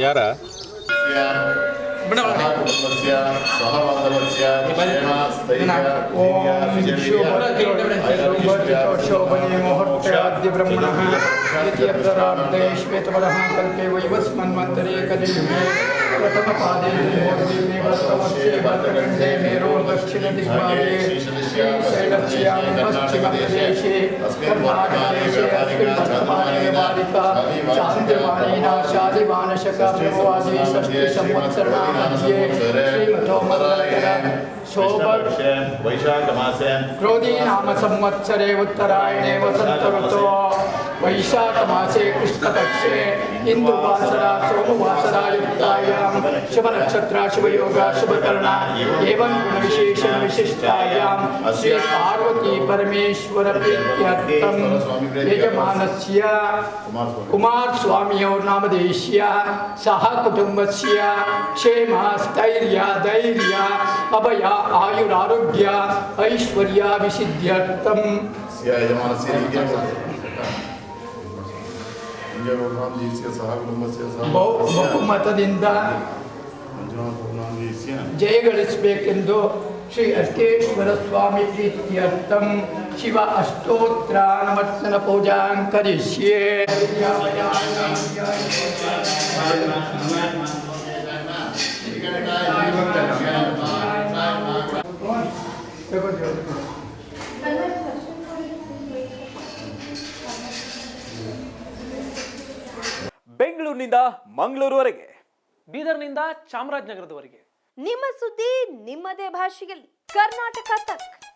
ಯಾರ ಶೋಭನೆ ಮುಹೂರ್ತಾದ್ಯ ಬ್ರಹ್ಮಣಃ ದ್ವಿತೀಯಪ್ರಾರ್ಧೆ ಶ್ವೇತವರಃ ಕಲ್ಪೆ ವೈವಸ್ಮನ್ವಂತರೇ ಕಲಿಯುಗೆ ಪ್ರಥಮಪಾದೇ ಮೂರ್ತಿಮೇ ಭದ್ರವರ್ಷೇ ಭದ್ರಗಂಡೆ ಮೇರೋರ್ದಕ್ಷಿಣದಿಗ್ಭಾಗೆ ಶ್ರೀಶೈಲಸ್ಯಾಂ ಪಶ್ಚಿಮಪ್ರದೇಶೆ ಕರ್ನಾಟಕದೇಶೆ ಅಸ್ಮಿನ್ ವರ್ತಮಾನೆ ವಾರಿಕಾ ಚಾಂದ್ರಮಾನೇನ ಶಾಲಿಮಾನಶಕ ಪ್ರಭವಾದಿ ಷಷ್ಠಿ ಸಂವತ್ಸರಾमध्ये श्रीमतो मंगलकर शोभर वैशाख मासे क्रोधी नाम संवत्सरे उत्तरायणे वसंत ऋतो वैशाख मासे कृष्णपक्षे इंदुवासरा सोमवासरा युक्तायां शुभ नक्षत्र शुभ योग शुभ कर्ण एवं गुण विशेषण विशिष्टायां श्री पार्वती परमेश्वर प्रीत्यर्थं यजमानस्य कुमार स्वामियोर नामधेयस्य सह कुटुंबस्य क्षेम स्थैर्य धैर्य अभय आयुरारोग्य ऐश्वर्य विसिद्ध्यर्थं ಬಹುಮತದಿಂದ ಜಯಗಳಿಸಬೇಕೆಂದು ಶ್ರೀ ಅರ್ಕೇಶ್ವರ ಸ್ವಾಮಿ ಪ್ರೀತ್ಯರ್ಥಂ ಶಿವ ಅಷ್ಟೋತ್ರ ನಮರ್ಸನ ಪೂಜಾಂ ಕರಿಷ್ಯೆ. ಬೆಂಗಳೂರಿನಿಂದ ಮಂಗಳೂರುವರೆಗೆ, ಬೀದರ್ನಿಂದ ಚಾಮರಾಜನಗರದವರೆಗೆ ನಿಮ್ಮ ಸುದ್ದಿ ನಿಮ್ಮದೇ ಭಾಷೆಯಲ್ಲಿ ಕರ್ನಾಟಕ ತಕ್.